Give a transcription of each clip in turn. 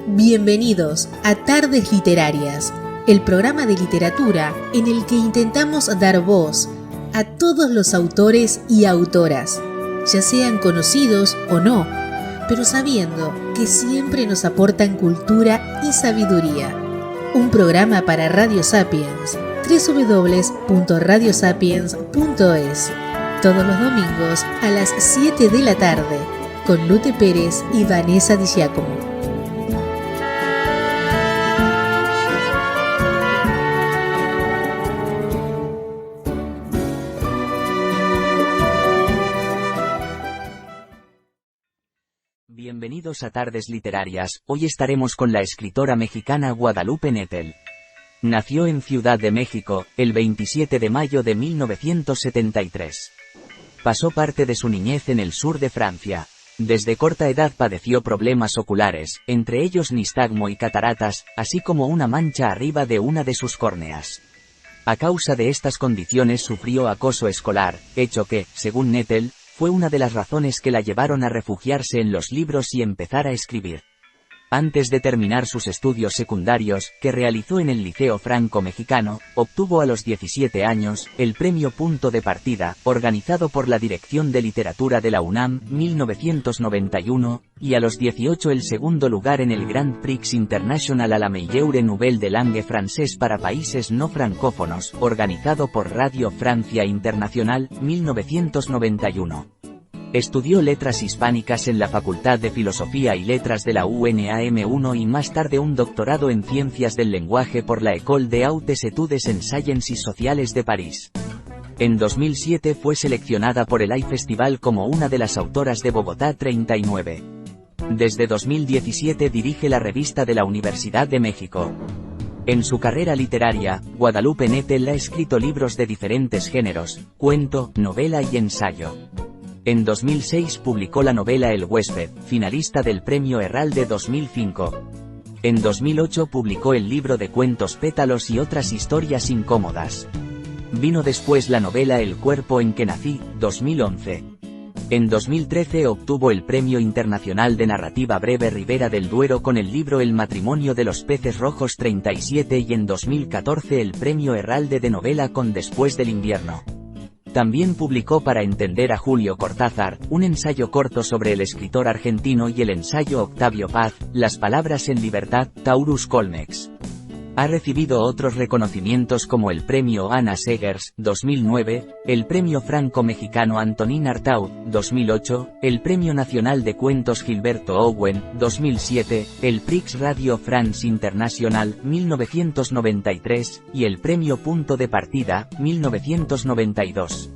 Bienvenidos a Tardes Literarias, el programa de literatura en el que intentamos dar voz a todos los autores y autoras, ya sean conocidos o no, pero sabiendo que siempre nos aportan cultura y sabiduría. Un programa para Radio Sapiens, www.radiosapiens.es, todos los domingos a las 7 de la tarde, con Lute Pérez y Vanessa Di Giacomo. Bienvenidos a Tardes Literarias. Hoy estaremos con la escritora mexicana Guadalupe Nettel. Nació en Ciudad de México, el 27 de mayo de 1973. Pasó parte de su niñez en el sur de Francia. Desde corta edad padeció problemas oculares, entre ellos nistagmo y cataratas, así como una mancha arriba de una de sus córneas. A causa de estas condiciones sufrió acoso escolar, hecho que, según Nettel, fue una de las razones que la llevaron a refugiarse en los libros y empezar a escribir. Antes de terminar sus estudios secundarios, que realizó en el Liceo Franco-Mexicano, obtuvo a los 17 años, el Premio Punto de Partida, organizado por la Dirección de Literatura de la UNAM, 1991, y a los 18 el segundo lugar en el Grand Prix International à la Meilleure Nouvelle de Langue Française para países no francófonos, organizado por Radio Francia Internacional, 1991. Estudió Letras Hispánicas en la Facultad de Filosofía y Letras de la UNAM y más tarde un doctorado en Ciencias del Lenguaje por la École des Hautes Études en Sciences Sociales de París. En 2007 fue seleccionada por el AI Festival como una de las autoras de Bogotá 39. Desde 2017 dirige la revista de la Universidad de México. En su carrera literaria, Guadalupe Nettel ha escrito libros de diferentes géneros: cuento, novela y ensayo. En 2006 publicó la novela El huésped, finalista del Premio Herralde 2005. En 2008 publicó el libro de cuentos Pétalos y otras historias incómodas. Vino después la novela El cuerpo en que nací, 2011. En 2013 obtuvo el Premio Internacional de Narrativa Breve Ribera del Duero con el libro El matrimonio de los peces rojos 37 y en 2014 el Premio Herralde de Novela con Después del invierno. También publicó Para entender a Julio Cortázar, un ensayo corto sobre el escritor argentino y el ensayo Octavio Paz, Las palabras en libertad, Taurus Colmex. Ha recibido otros reconocimientos como el Premio Ana Segers, 2009, el Premio Franco-Mexicano Antonín Artaud, 2008, el Premio Nacional de Cuentos Gilberto Owen, 2007, el Prix Radio France International, 1993, y el Premio Punto de Partida, 1992.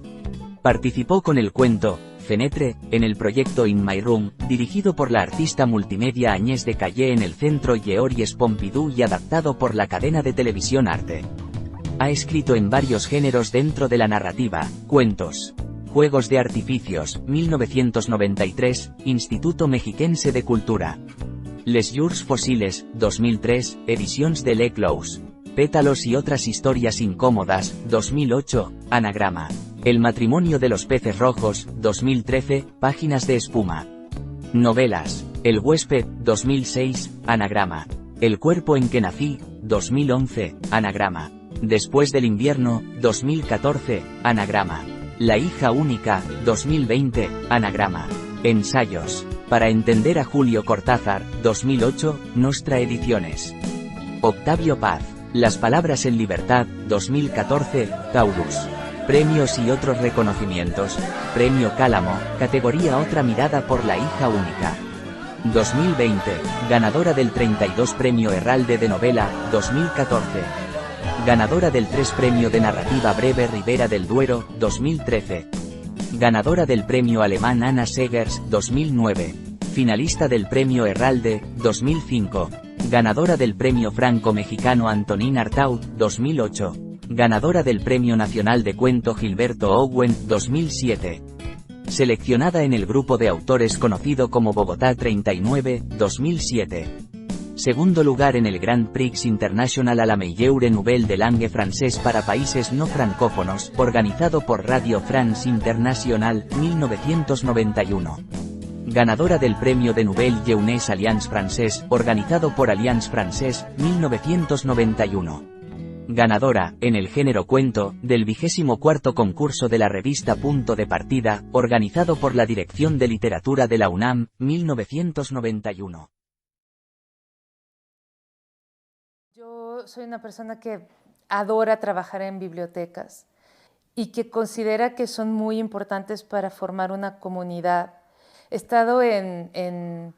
Participó con el cuento Fenetre, en el proyecto In My Room, dirigido por la artista multimedia Agnès de Callé en el Centro Georges Pompidou y adaptado por la cadena de televisión Arte. Ha escrito en varios géneros dentro de la narrativa: cuentos. Juegos de artificios, 1993, Instituto Mexiquense de Cultura. Les Jours Fossiles, 2003, Edicions de l'Eclose. Pétalos y otras historias incómodas, 2008, Anagrama. El matrimonio de los peces rojos, 2013, Páginas de espuma. Novelas. El huésped, 2006, Anagrama. El cuerpo en que nací, 2011, Anagrama. Después del invierno, 2014, Anagrama. La hija única, 2020, Anagrama. Ensayos. Para entender a Julio Cortázar, 2008, Nostra Ediciones. Octavio Paz. Las palabras en libertad, 2014, Taurus. Premios y otros reconocimientos: Premio Cálamo, categoría Otra mirada por La hija única. 2020, ganadora del 32 Premio Herralde de Novela, 2014. Ganadora del 3 Premio de Narrativa Breve Ribera del Duero, 2013. Ganadora del Premio Alemán Ana Segers, 2009. Finalista del Premio Herralde, 2005. Ganadora del Premio Franco-Mexicano Antonín Artaud, 2008. Ganadora del Premio Nacional de Cuento Gilberto Owen, 2007. Seleccionada en el grupo de autores conocido como Bogotá 39, 2007. Segundo lugar en el Grand Prix International à la Meilleure Nouvelle de Langue Française para países no francófonos, organizado por Radio France International, 1991. Ganadora del premio de Nouvelle Jeunesse Alliance Française, organizado por Alliance Française, 1991. Ganadora, en el género cuento, del 24º concurso de la revista Punto de Partida, organizado por la Dirección de Literatura de la UNAM, 1991. Yo soy una persona que adora trabajar en bibliotecas y que considera que son muy importantes para formar una comunidad. He estado en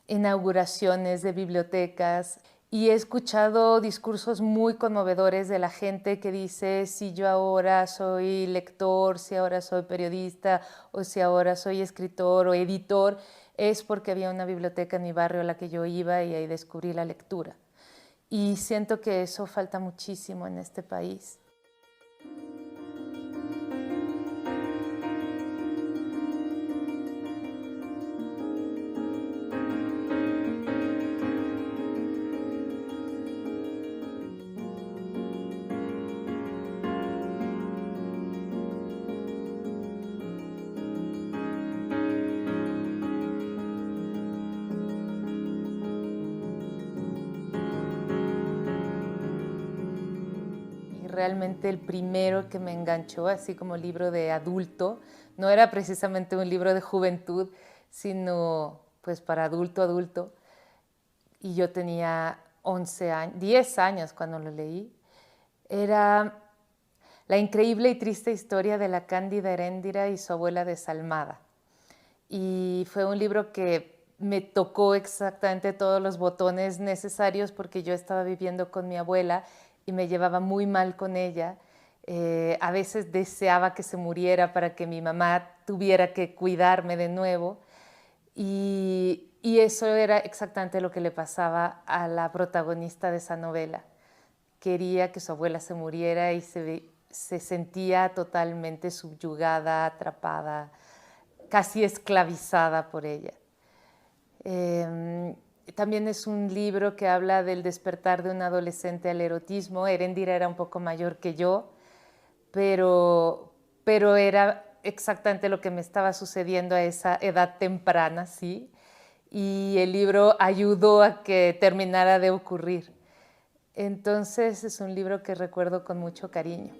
inauguraciones de bibliotecas y he escuchado discursos muy conmovedores de la gente que dice: si yo ahora soy lector, si ahora soy periodista o si ahora soy escritor o editor, es porque había una biblioteca en mi barrio a la que yo iba y ahí descubrí la lectura. Y siento que eso falta muchísimo en este país. Realmente el primero que me enganchó, así como libro de adulto, no era precisamente un libro de juventud, sino pues para adulto, y yo tenía 10 años cuando lo leí. Era La increíble y triste historia de la cándida Heréndira y su abuela desalmada. Y fue un libro que me tocó exactamente todos los botones necesarios porque yo estaba viviendo con mi abuela y me llevaba muy mal con ella. A veces deseaba que se muriera para que mi mamá tuviera que cuidarme de nuevo. Y eso era exactamente lo que le pasaba a la protagonista de esa novela. Quería que su abuela se muriera y se sentía totalmente subyugada, atrapada, casi esclavizada por ella. También es un libro que habla del despertar de un adolescente al erotismo. Heréndira era un poco mayor que yo, pero era exactamente lo que me estaba sucediendo a esa edad temprana, ¿sí? Y el libro ayudó a que terminara de ocurrir. Entonces es un libro que recuerdo con mucho cariño.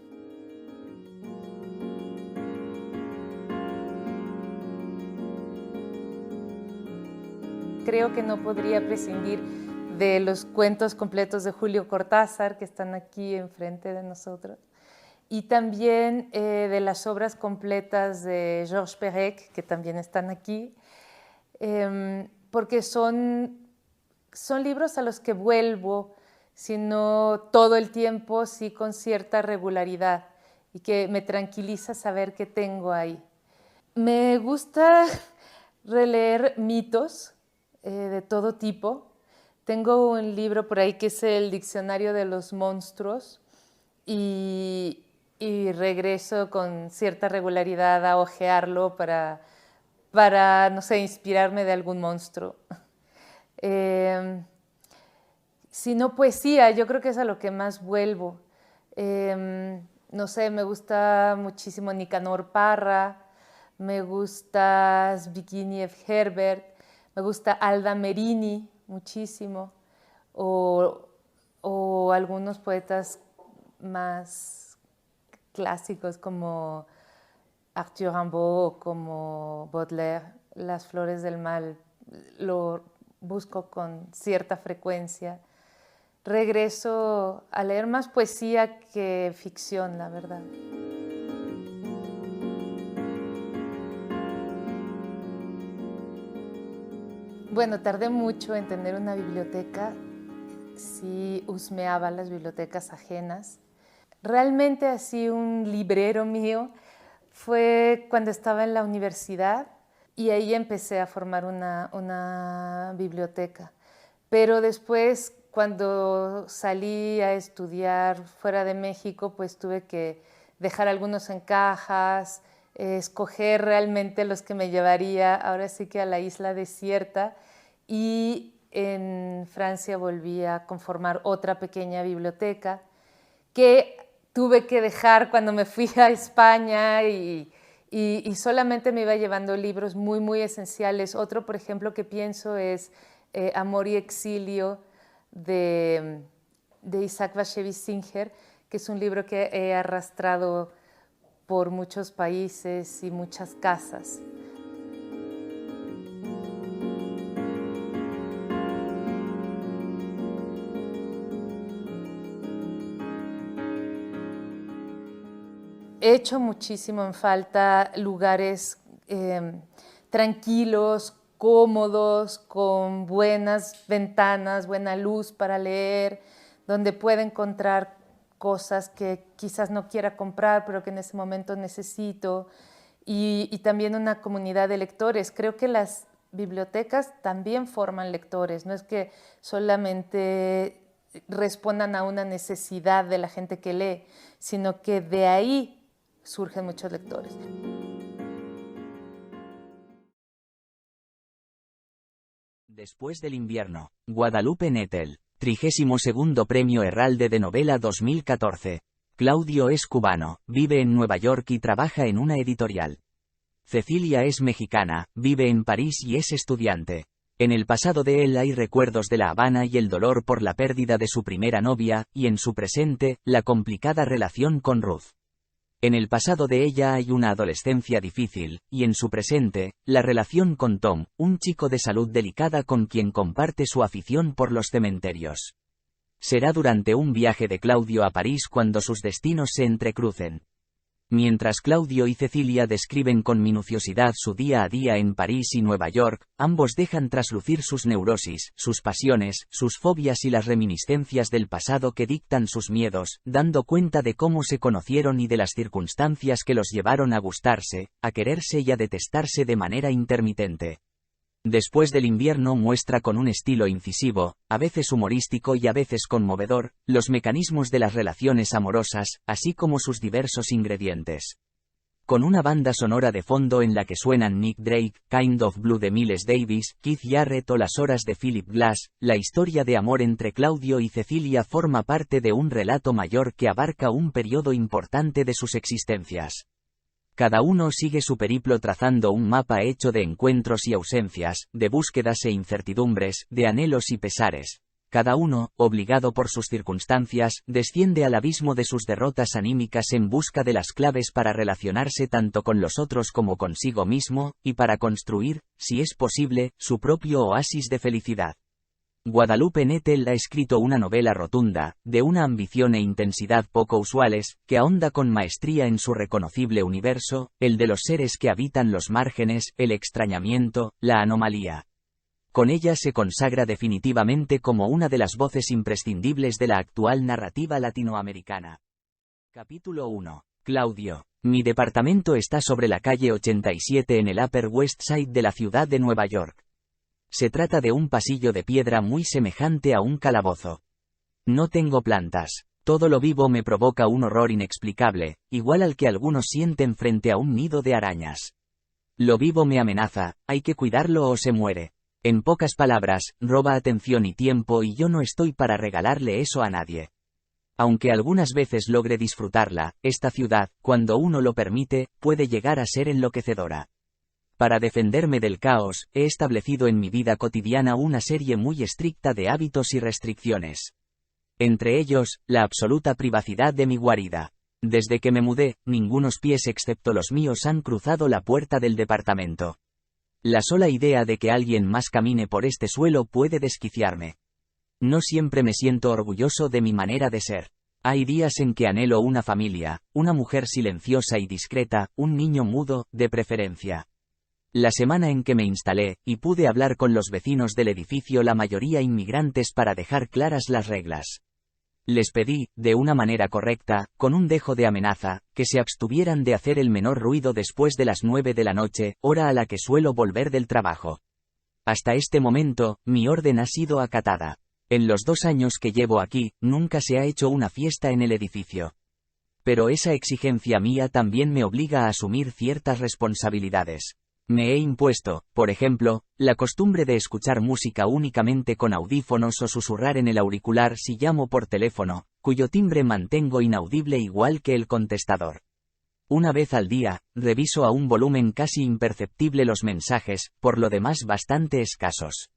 Creo que no podría prescindir de los cuentos completos de Julio Cortázar, que están aquí enfrente de nosotros, y también de las obras completas de Georges Perec, que también están aquí, porque son libros a los que vuelvo, si no todo el tiempo, sí con cierta regularidad, y que me tranquiliza saber que tengo ahí. Me gusta releer mitos de todo tipo. Tengo un libro por ahí que es el Diccionario de los Monstruos y regreso con cierta regularidad a hojearlo para no sé, inspirarme de algún monstruo. Si no poesía, yo creo que es a lo que más vuelvo. No sé, me gusta muchísimo Nicanor Parra, me gusta Zbigniew Herbert, me gusta Alda Merini muchísimo, o algunos poetas más clásicos como Arthur Rimbaud o como Baudelaire. Las flores del mal lo busco con cierta frecuencia. Regreso a leer más poesía que ficción, la verdad. Bueno, tardé mucho en tener una biblioteca. Sí husmeaba las bibliotecas ajenas. Realmente así un librero mío fue cuando estaba en la universidad y ahí empecé a formar una biblioteca. Pero después, cuando salí a estudiar fuera de México, pues tuve que dejar algunos en cajas, escoger realmente los que me llevaría ahora sí que a la isla desierta, y en Francia volví a conformar otra pequeña biblioteca que tuve que dejar cuando me fui a España y y solamente me iba llevando libros muy, muy esenciales. Otro, por ejemplo, que pienso es Amor y Exilio de Isaac Bashevis Singer, que es un libro que he arrastrado por muchos países y muchas casas. He hecho muchísimo en falta lugares tranquilos, cómodos, con buenas ventanas, buena luz para leer, donde pueda encontrar cosas que quizás no quiera comprar, pero que en ese momento necesito, y también una comunidad de lectores. Creo que las bibliotecas también forman lectores, no es que solamente respondan a una necesidad de la gente que lee, sino que de ahí surgen muchos lectores. Después del invierno, Guadalupe Nettel, 32º Premio Herralde de Novela 2014. Claudio es cubano, vive en Nueva York y trabaja en una editorial. Cecilia es mexicana, vive en París y es estudiante. En el pasado de él hay recuerdos de La Habana y el dolor por la pérdida de su primera novia, y en su presente, la complicada relación con Ruth. En el pasado de ella hay una adolescencia difícil, y en su presente, la relación con Tom, un chico de salud delicada con quien comparte su afición por los cementerios. Será durante un viaje de Claudio a París cuando sus destinos se entrecrucen. Mientras Claudio y Cecilia describen con minuciosidad su día a día en París y Nueva York, ambos dejan traslucir sus neurosis, sus pasiones, sus fobias y las reminiscencias del pasado que dictan sus miedos, dando cuenta de cómo se conocieron y de las circunstancias que los llevaron a gustarse, a quererse y a detestarse de manera intermitente. Después del invierno muestra con un estilo incisivo, a veces humorístico y a veces conmovedor, los mecanismos de las relaciones amorosas, así como sus diversos ingredientes. Con una banda sonora de fondo en la que suenan Nick Drake, Kind of Blue de Miles Davis, Keith Jarrett o Las Horas de Philip Glass, la historia de amor entre Claudio y Cecilia forma parte de un relato mayor que abarca un periodo importante de sus existencias. Cada uno sigue su periplo trazando un mapa hecho de encuentros y ausencias, de búsquedas e incertidumbres, de anhelos y pesares. Cada uno, obligado por sus circunstancias, desciende al abismo de sus derrotas anímicas en busca de las claves para relacionarse tanto con los otros como consigo mismo, y para construir, si es posible, su propio oasis de felicidad. Guadalupe Nettel ha escrito una novela rotunda, de una ambición e intensidad poco usuales, que ahonda con maestría en su reconocible universo, el de los seres que habitan los márgenes, el extrañamiento, la anomalía. Con ella se consagra definitivamente como una de las voces imprescindibles de la actual narrativa latinoamericana. Capítulo 1. Claudio. Mi departamento está sobre la calle 87 en el Upper West Side de la ciudad de Nueva York. Se trata de un pasillo de piedra muy semejante a un calabozo. No tengo plantas. Todo lo vivo me provoca un horror inexplicable, igual al que algunos sienten frente a un nido de arañas. Lo vivo me amenaza, hay que cuidarlo o se muere. En pocas palabras, roba atención y tiempo y yo no estoy para regalarle eso a nadie. Aunque algunas veces logre disfrutarla, esta ciudad, cuando uno lo permite, puede llegar a ser enloquecedora. Para defenderme del caos, he establecido en mi vida cotidiana una serie muy estricta de hábitos y restricciones. Entre ellos, la absoluta privacidad de mi guarida. Desde que me mudé, ningunos pies excepto los míos han cruzado la puerta del departamento. La sola idea de que alguien más camine por este suelo puede desquiciarme. No siempre me siento orgulloso de mi manera de ser. Hay días en que anhelo una familia, una mujer silenciosa y discreta, un niño mudo, de preferencia. La semana en que me instalé, y pude hablar con los vecinos del edificio, la mayoría inmigrantes, para dejar claras las reglas. Les pedí, de una manera correcta, con un dejo de amenaza, que se abstuvieran de hacer el menor ruido después de las 9 de la noche, hora a la que suelo volver del trabajo. Hasta este momento, mi orden ha sido acatada. En los 2 años que llevo aquí, nunca se ha hecho una fiesta en el edificio. Pero esa exigencia mía también me obliga a asumir ciertas responsabilidades. Me he impuesto, por ejemplo, la costumbre de escuchar música únicamente con audífonos o susurrar en el auricular si llamo por teléfono, cuyo timbre mantengo inaudible igual que el contestador. Una vez al día, reviso a un volumen casi imperceptible los mensajes, por lo demás bastante escasos.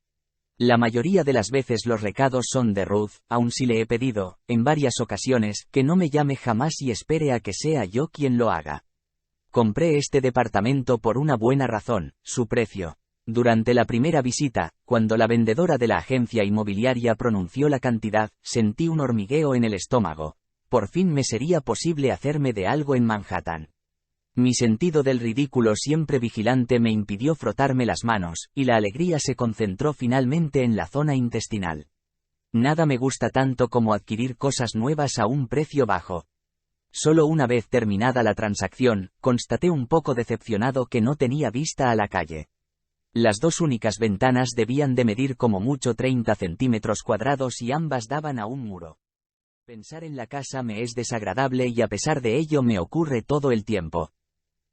La mayoría de las veces los recados son de Ruth, aun si le he pedido, en varias ocasiones, que no me llame jamás y espere a que sea yo quien lo haga. Compré este departamento por una buena razón, su precio. Durante la primera visita, cuando la vendedora de la agencia inmobiliaria pronunció la cantidad, sentí un hormigueo en el estómago. Por fin me sería posible hacerme de algo en Manhattan. Mi sentido del ridículo siempre vigilante me impidió frotarme las manos, y la alegría se concentró finalmente en la zona intestinal. Nada me gusta tanto como adquirir cosas nuevas a un precio bajo. Solo una vez terminada la transacción, constaté un poco decepcionado que no tenía vista a la calle. Las dos únicas ventanas debían de medir como mucho 30 centímetros cuadrados y ambas daban a un muro. Pensar en la casa me es desagradable y a pesar de ello me ocurre todo el tiempo.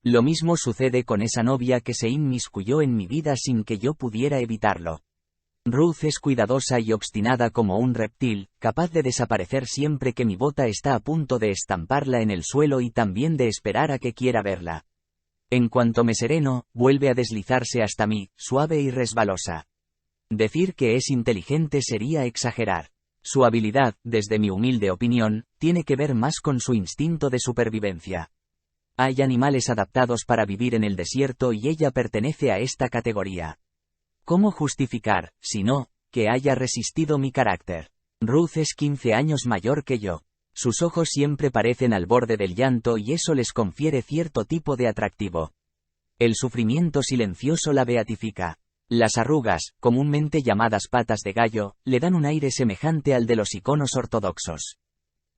Lo mismo sucede con esa novia que se inmiscuyó en mi vida sin que yo pudiera evitarlo. Ruth es cuidadosa y obstinada como un reptil, capaz de desaparecer siempre que mi bota está a punto de estamparla en el suelo y también de esperar a que quiera verla. En cuanto me sereno, vuelve a deslizarse hasta mí, suave y resbalosa. Decir que es inteligente sería exagerar. Su habilidad, desde mi humilde opinión, tiene que ver más con su instinto de supervivencia. Hay animales adaptados para vivir en el desierto y ella pertenece a esta categoría. ¿Cómo justificar, si no, que haya resistido mi carácter? Ruth es 15 años mayor que yo. Sus ojos siempre parecen al borde del llanto y eso les confiere cierto tipo de atractivo. El sufrimiento silencioso la beatifica. Las arrugas, comúnmente llamadas patas de gallo, le dan un aire semejante al de los iconos ortodoxos.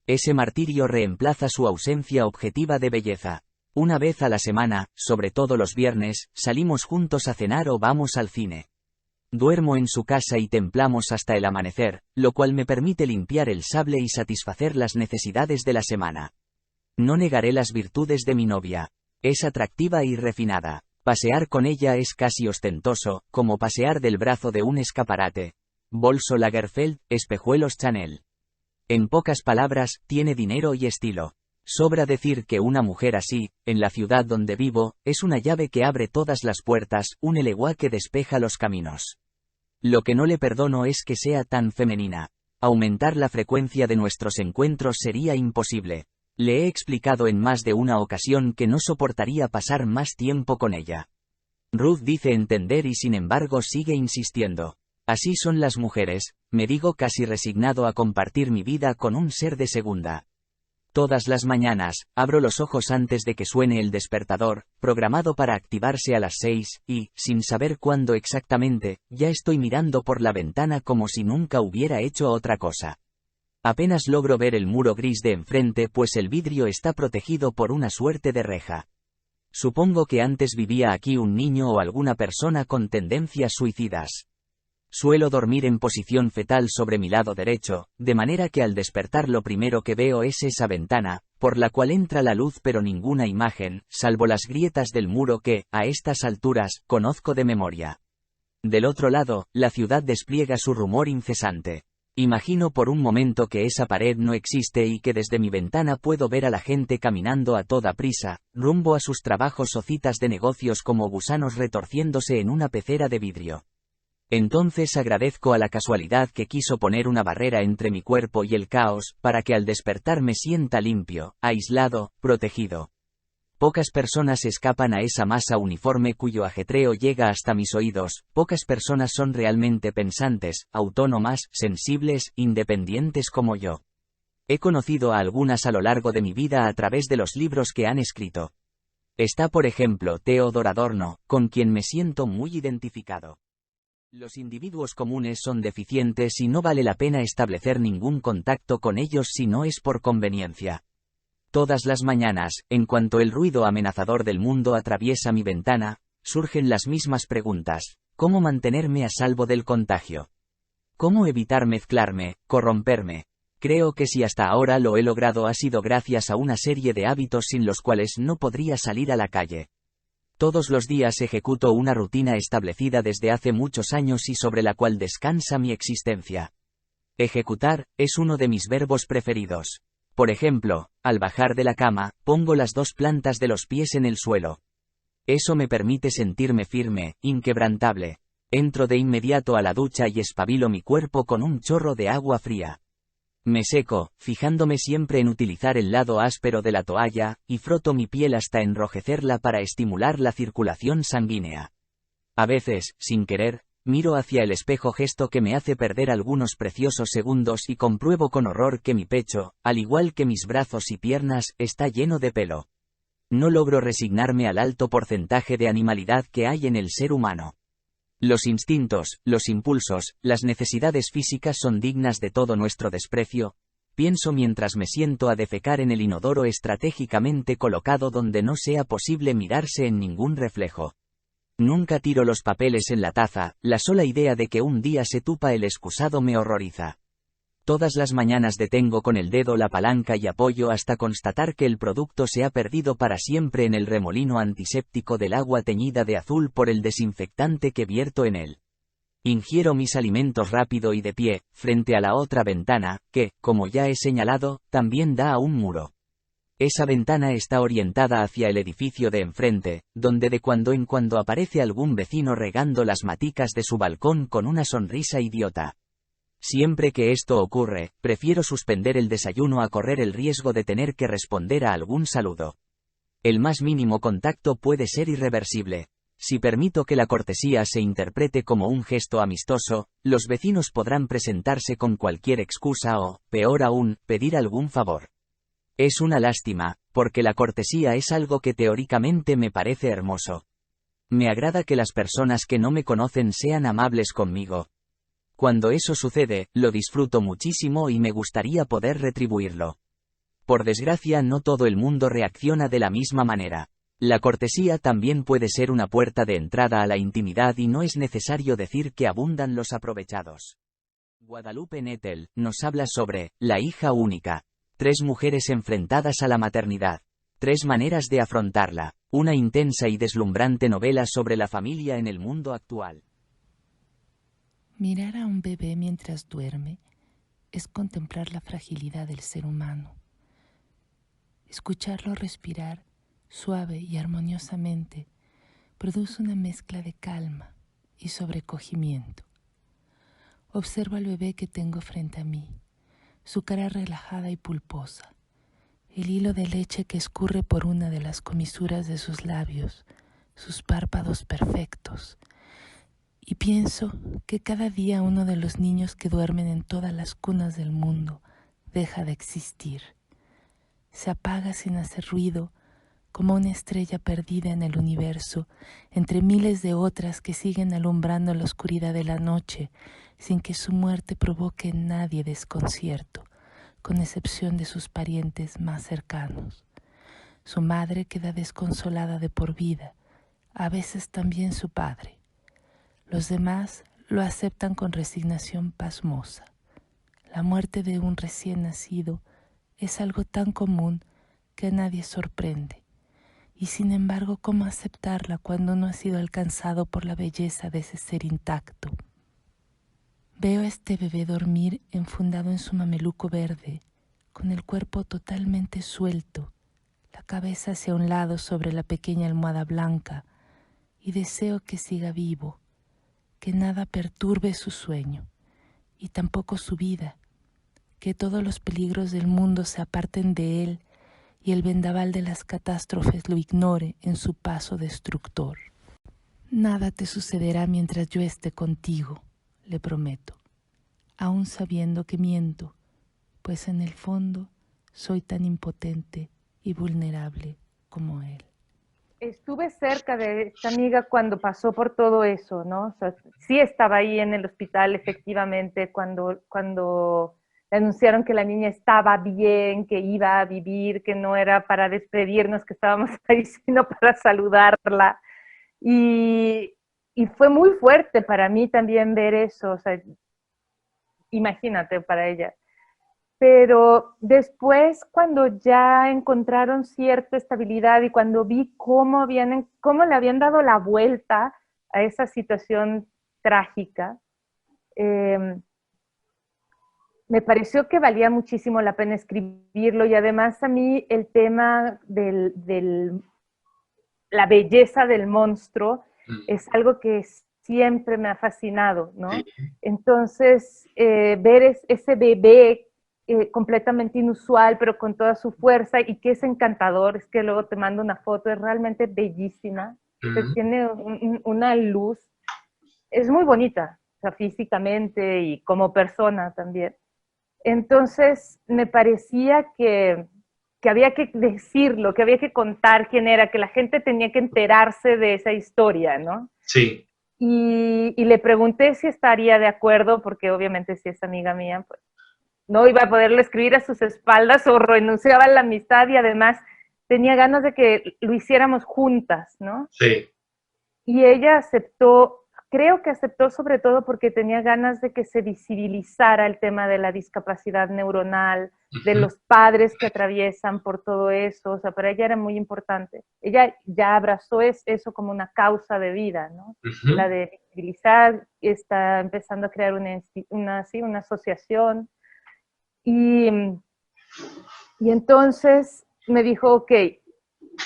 Ese martirio reemplaza su ausencia objetiva de belleza. Una vez a la semana, sobre todo los viernes, salimos juntos a cenar o vamos al cine. Duermo en su casa y templamos hasta el amanecer, lo cual me permite limpiar el sable y satisfacer las necesidades de la semana. No negaré las virtudes de mi novia. Es atractiva y refinada. Pasear con ella es casi ostentoso, como pasear del brazo de un escaparate. Bolso Lagerfeld, espejuelos Chanel. En pocas palabras, tiene dinero y estilo. Sobra decir que una mujer así, en la ciudad donde vivo, es una llave que abre todas las puertas, un elegua que despeja los caminos. Lo que no le perdono es que sea tan femenina. Aumentar la frecuencia de nuestros encuentros sería imposible. Le he explicado en más de una ocasión que no soportaría pasar más tiempo con ella. Ruth dice entender y sin embargo sigue insistiendo. Así son las mujeres, me digo casi resignado a compartir mi vida con un ser de segunda. Todas las mañanas, abro los ojos antes de que suene el despertador, programado para activarse a las 6, y, sin saber cuándo exactamente, ya estoy mirando por la ventana como si nunca hubiera hecho otra cosa. Apenas logro ver el muro gris de enfrente pues el vidrio está protegido por una suerte de reja. Supongo que antes vivía aquí un niño o alguna persona con tendencias suicidas. Suelo dormir en posición fetal sobre mi lado derecho, de manera que al despertar lo primero que veo es esa ventana, por la cual entra la luz pero ninguna imagen, salvo las grietas del muro que, a estas alturas, conozco de memoria. Del otro lado, la ciudad despliega su rumor incesante. Imagino por un momento que esa pared no existe y que desde mi ventana puedo ver a la gente caminando a toda prisa, rumbo a sus trabajos o citas de negocios como gusanos retorciéndose en una pecera de vidrio. Entonces agradezco a la casualidad que quiso poner una barrera entre mi cuerpo y el caos, para que al despertar me sienta limpio, aislado, protegido. Pocas personas escapan a esa masa uniforme cuyo ajetreo llega hasta mis oídos, pocas personas son realmente pensantes, autónomas, sensibles, independientes como yo. He conocido a algunas a lo largo de mi vida a través de los libros que han escrito. Está por ejemplo Theodor Adorno, con quien me siento muy identificado. Los individuos comunes son deficientes y no vale la pena establecer ningún contacto con ellos si no es por conveniencia. Todas las mañanas, en cuanto el ruido amenazador del mundo atraviesa mi ventana, surgen las mismas preguntas. ¿Cómo mantenerme a salvo del contagio? ¿Cómo evitar mezclarme, corromperme? Creo que si hasta ahora lo he logrado ha sido gracias a una serie de hábitos sin los cuales no podría salir a la calle. Todos los días ejecuto una rutina establecida desde hace muchos años y sobre la cual descansa mi existencia. Ejecutar, es uno de mis verbos preferidos. Por ejemplo, al bajar de la cama, pongo las dos plantas de los pies en el suelo. Eso me permite sentirme firme, inquebrantable. Entro de inmediato a la ducha y espabilo mi cuerpo con un chorro de agua fría. Me seco, fijándome siempre en utilizar el lado áspero de la toalla, y froto mi piel hasta enrojecerla para estimular la circulación sanguínea. A veces, sin querer, miro hacia el espejo, gesto que me hace perder algunos preciosos segundos, y compruebo con horror que mi pecho, al igual que mis brazos y piernas, está lleno de pelo. No logro resignarme al alto porcentaje de animalidad que hay en el ser humano. Los instintos, los impulsos, las necesidades físicas son dignas de todo nuestro desprecio, pienso mientras me siento a defecar en el inodoro estratégicamente colocado donde no sea posible mirarse en ningún reflejo. Nunca tiro los papeles en la taza, la sola idea de que un día se tupa el excusado me horroriza. Todas las mañanas detengo con el dedo la palanca y apoyo hasta constatar que el producto se ha perdido para siempre en el remolino antiséptico del agua teñida de azul por el desinfectante que vierto en él. Ingiero mis alimentos rápido y de pie, frente a la otra ventana, que, como ya he señalado, también da a un muro. Esa ventana está orientada hacia el edificio de enfrente, donde de cuando en cuando aparece algún vecino regando las maticas de su balcón con una sonrisa idiota. Siempre que esto ocurre, prefiero suspender el desayuno a correr el riesgo de tener que responder a algún saludo. El más mínimo contacto puede ser irreversible. Si permito que la cortesía se interprete como un gesto amistoso, los vecinos podrán presentarse con cualquier excusa o, peor aún, pedir algún favor. Es una lástima, porque la cortesía es algo que teóricamente me parece hermoso. Me agrada que las personas que no me conocen sean amables conmigo. Cuando eso sucede, lo disfruto muchísimo y me gustaría poder retribuirlo. Por desgracia, no todo el mundo reacciona de la misma manera. La cortesía también puede ser una puerta de entrada a la intimidad y no es necesario decir que abundan los aprovechados. Guadalupe Nettel nos habla sobre la hija única. 3 mujeres enfrentadas a la maternidad. 3 maneras de afrontarla. Una intensa y deslumbrante novela sobre la familia en el mundo actual. Mirar a un bebé mientras duerme es contemplar la fragilidad del ser humano. Escucharlo respirar suave y armoniosamente produce una mezcla de calma y sobrecogimiento. Observo al bebé que tengo frente a mí, su cara relajada y pulposa, el hilo de leche que escurre por una de las comisuras de sus labios, sus párpados perfectos. Y pienso que cada día uno de los niños que duermen en todas las cunas del mundo deja de existir. Se apaga sin hacer ruido, como una estrella perdida en el universo, entre miles de otras que siguen alumbrando la oscuridad de la noche, sin que su muerte provoque en nadie desconcierto, con excepción de sus parientes más cercanos. Su madre queda desconsolada de por vida, a veces también su padre. Los demás lo aceptan con resignación pasmosa. La muerte de un recién nacido es algo tan común que a nadie sorprende. Y sin embargo, ¿cómo aceptarla cuando no ha sido alcanzado por la belleza de ese ser intacto? Veo a este bebé dormir enfundado en su mameluco verde, con el cuerpo totalmente suelto, la cabeza hacia un lado sobre la pequeña almohada blanca, y deseo que siga vivo, que nada perturbe su sueño, y tampoco su vida, que todos los peligros del mundo se aparten de él y el vendaval de las catástrofes lo ignore en su paso destructor. Nada te sucederá mientras yo esté contigo, le prometo, aun sabiendo que miento, pues en el fondo soy tan impotente y vulnerable como él. Estuve cerca de esta amiga cuando pasó por todo eso, ¿no? O sea, sí estaba ahí en el hospital, efectivamente, cuando le anunciaron que la niña estaba bien, que iba a vivir, que no era para despedirnos, que estábamos ahí, sino para saludarla. Y fue muy fuerte para mí también ver eso, o sea, imagínate para ella. Pero después, cuando ya encontraron cierta estabilidad y cuando vi cómo le habían dado la vuelta a esa situación trágica, me pareció que valía muchísimo la pena escribirlo, y además a mí el tema la belleza del monstruo es algo que siempre me ha fascinado, ¿no? Sí. Entonces, ver ese bebé completamente inusual, pero con toda su fuerza, y que es encantador, es que luego te mando una foto, es realmente bellísima, tiene una luz, es muy bonita, o sea, físicamente y como persona también. Entonces, me parecía que había que decirlo, que había que contar quién era, que la gente tenía que enterarse de esa historia, ¿no? Sí. Y le pregunté si estaría de acuerdo, porque obviamente si es amiga mía, pues no iba a poderle escribir a sus espaldas o renunciaba a la amistad, y además tenía ganas de que lo hiciéramos juntas, ¿no? Sí. Y ella aceptó, creo que aceptó sobre todo porque tenía ganas de que se visibilizara el tema de la discapacidad neuronal, de los padres que atraviesan por todo eso, o sea, para ella era muy importante. Ella ya abrazó eso como una causa de vida, ¿no? La de visibilizar, está empezando a crear una asociación, y entonces me dijo, ok,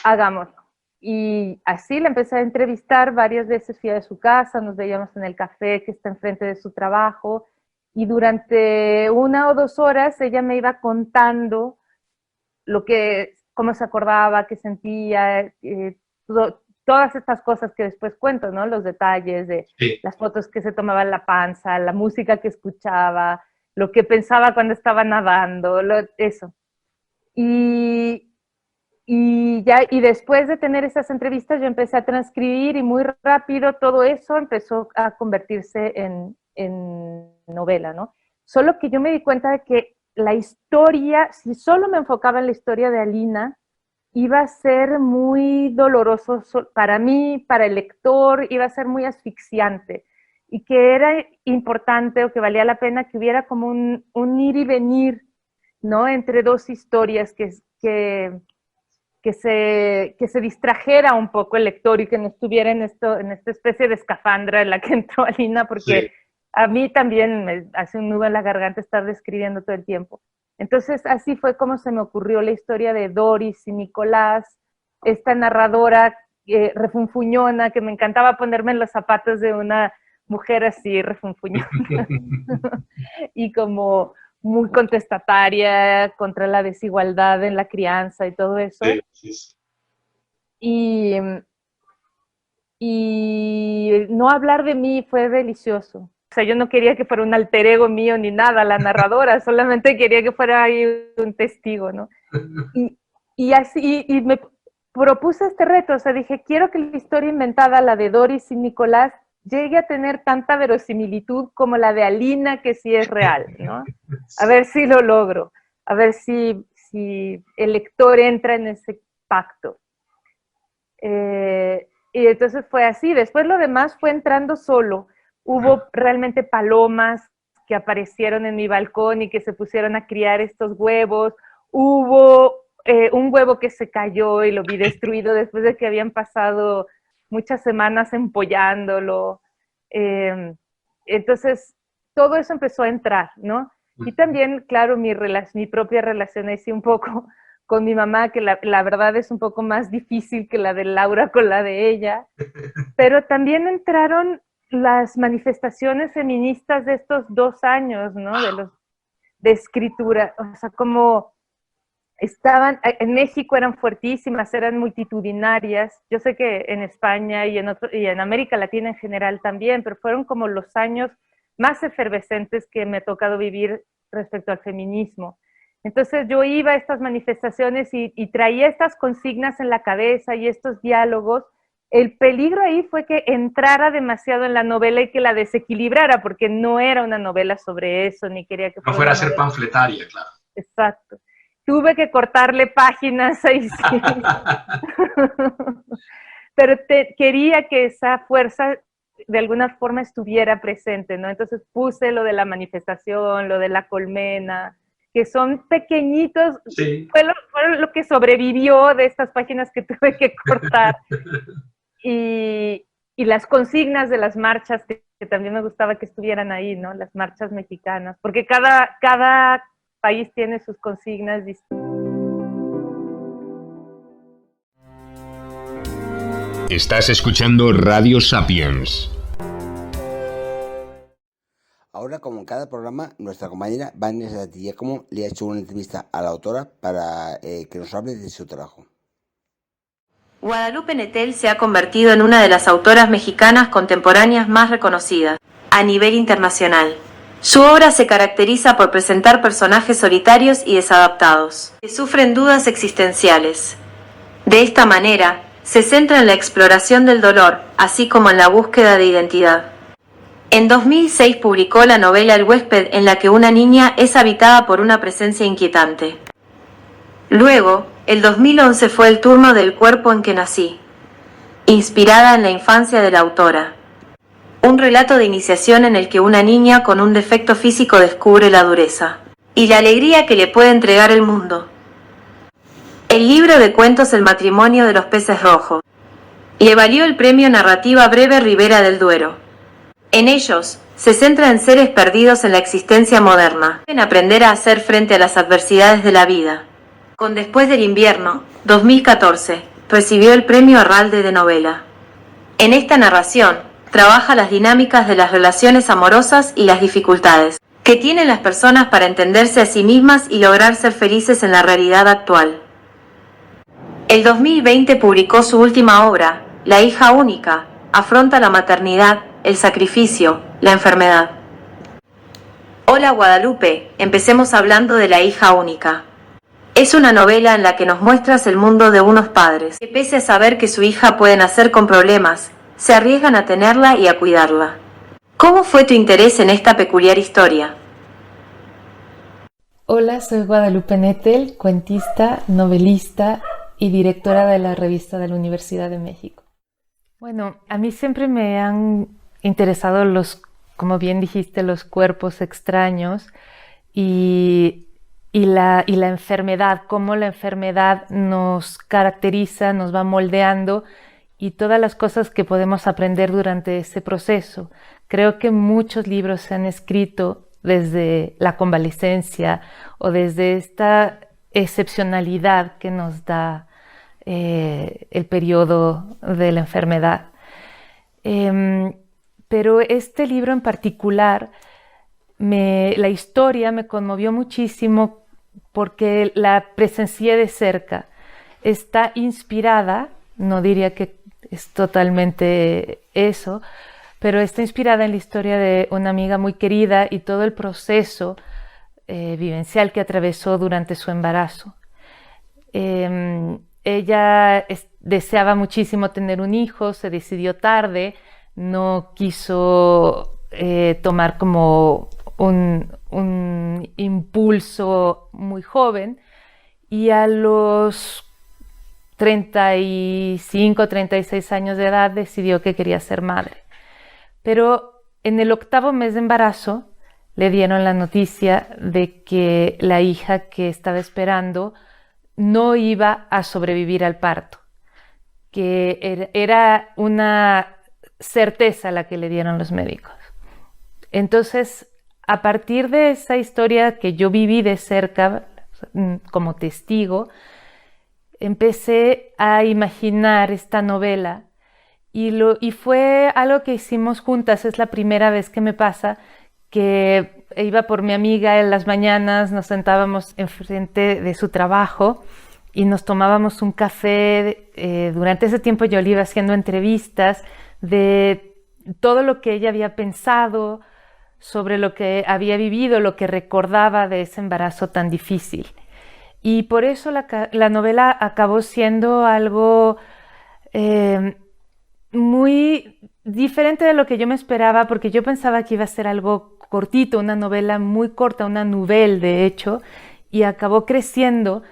hagámoslo. Y así la empecé a entrevistar varias veces, fui a su casa, nos veíamos en el café que está enfrente de su trabajo, y durante 1 o 2 horas ella me iba contando cómo se acordaba, qué sentía, todas estas cosas que después cuento, ¿no? Los detalles de las fotos que se tomaba en la panza, la música que escuchaba, lo que pensaba cuando estaba nadando, eso. Y después de tener esas entrevistas yo empecé a transcribir, y muy rápido todo eso empezó a convertirse en novela, ¿no? Solo que yo me di cuenta de que la historia, si solo me enfocaba en la historia de Alina, iba a ser muy doloroso para mí, para el lector, iba a ser muy asfixiante, y que era importante, o que valía la pena que hubiera como un ir y venir, ¿no? Entre dos historias, que se distrajera un poco el lector y que no estuviera en esta especie de escafandra en la que entró Alina, porque a mí también me hace un nudo en la garganta estar describiendo todo el tiempo. Entonces, así fue como se me ocurrió la historia de Doris y Nicolás, esta narradora refunfuñona, que me encantaba ponerme en los zapatos de una mujer así refunfuñona y como muy contestataria contra la desigualdad en la crianza y todo eso. Y no hablar de mí fue delicioso. O sea, yo no quería que fuera un alter ego mío ni nada, la narradora, solamente quería que fuera ahí un testigo, ¿no? Y me propuse este reto, o sea, dije, quiero que la historia inventada, la de Doris y Nicolás, llegue a tener tanta verosimilitud como la de Alina, que sí es real, ¿no? A ver si lo logro, a ver si el lector entra en ese pacto. Y entonces fue así. Después lo demás fue entrando solo. Hubo realmente palomas que aparecieron en mi balcón y que se pusieron a criar estos huevos. Hubo un huevo que se cayó y lo vi destruido después de que habían pasado muchas semanas empollándolo. Entonces, todo eso empezó a entrar, ¿no? Y también, claro, mi propia relación así un poco con mi mamá, que la verdad es un poco más difícil que la de Laura con la de ella, pero también entraron las manifestaciones feministas de estos 2 años, ¿no? De escritura, o sea, como estaban, en México eran fuertísimas, eran multitudinarias, yo sé que en España y en América Latina en general también, pero fueron como los años más efervescentes que me ha tocado vivir respecto al feminismo. Entonces yo iba a estas manifestaciones y traía estas consignas en la cabeza y estos diálogos. El peligro ahí fue que entrara demasiado en la novela y que la desequilibrara, porque no era una novela sobre eso, ni quería que fuera a ser panfletaria, claro. Exacto. Tuve que cortarle páginas ahí sí. Pero quería que esa fuerza de alguna forma estuviera presente, ¿no? Entonces puse lo de la manifestación, lo de la colmena, que son pequeñitos, fue lo que sobrevivió de estas páginas que tuve que cortar. Y y las consignas de las marchas, que también me gustaba que estuvieran ahí, ¿no? Las marchas mexicanas, porque cada país tiene sus consignas distintas. Estás escuchando Radio Sapiens. Ahora, como en cada programa, nuestra compañera Vanessa Giacomo le ha hecho una entrevista a la autora para que nos hable de su trabajo. Guadalupe Nettel se ha convertido en una de las autoras mexicanas contemporáneas más reconocidas a nivel internacional. Su obra se caracteriza por presentar personajes solitarios y desadaptados, que sufren dudas existenciales. De esta manera, se centra en la exploración del dolor, así como en la búsqueda de identidad. En 2006 publicó la novela El huésped, en la que una niña es habitada por una presencia inquietante. Luego, el 2011 fue el turno del cuerpo en que nací, inspirada en la infancia de la autora. Un relato de iniciación en el que una niña con un defecto físico descubre la dureza y la alegría que le puede entregar el mundo. El libro de cuentos El matrimonio de los peces rojos le valió el premio Narrativa Breve Ribera del Duero. En ellos, se centra en seres perdidos en la existencia moderna, en aprender a hacer frente a las adversidades de la vida. Con Después del invierno, 2014, recibió el premio Arralde de novela. En esta narración, trabaja las dinámicas de las relaciones amorosas y las dificultades que tienen las personas para entenderse a sí mismas y lograr ser felices en la realidad actual. El 2020 publicó su última obra, La hija única, afronta la maternidad, el sacrificio, la enfermedad. Hola Guadalupe, empecemos hablando de La hija única. Es una novela en la que nos muestras el mundo de unos padres que, pese a saber que su hija puede nacer con problemas, se arriesgan a tenerla y a cuidarla. ¿Cómo fue tu interés en esta peculiar historia? Hola, soy Guadalupe Nettel, cuentista, novelista y directora de la revista de la Universidad de México. Bueno, a mí siempre me han interesado como bien dijiste, los cuerpos extraños y la enfermedad, cómo la enfermedad nos caracteriza, nos va moldeando y todas las cosas que podemos aprender durante ese proceso. Creo que muchos libros se han escrito desde la convalecencia o desde esta excepcionalidad que nos da el periodo de la enfermedad. Pero este libro en particular, la historia me conmovió muchísimo porque la presencié de cerca. Está inspirada, no diría que es totalmente eso, pero está inspirada en la historia de una amiga muy querida y todo el proceso vivencial que atravesó durante su embarazo. Ella deseaba muchísimo tener un hijo, se decidió tarde, no quiso tomar como un impulso muy joven y a los 35, 36 años de edad decidió que quería ser madre. Pero en el 8º mes de embarazo le dieron la noticia de que la hija que estaba esperando no iba a sobrevivir al parto, que era una certeza la que le dieron los médicos. Entonces, a partir de esa historia que yo viví de cerca como testigo, empecé a imaginar esta novela y fue algo que hicimos juntas. Es la primera vez que me pasa que iba por mi amiga en las mañanas, nos sentábamos enfrente de su trabajo y nos tomábamos un café. Durante ese tiempo yo le iba haciendo entrevistas de todo lo que ella había pensado, sobre lo que había vivido, lo que recordaba de ese embarazo tan difícil. Y por eso la novela acabó siendo algo muy diferente de lo que yo me esperaba, porque yo pensaba que iba a ser algo cortito, una novela muy corta, una nouvelle de hecho, y acabó creciendo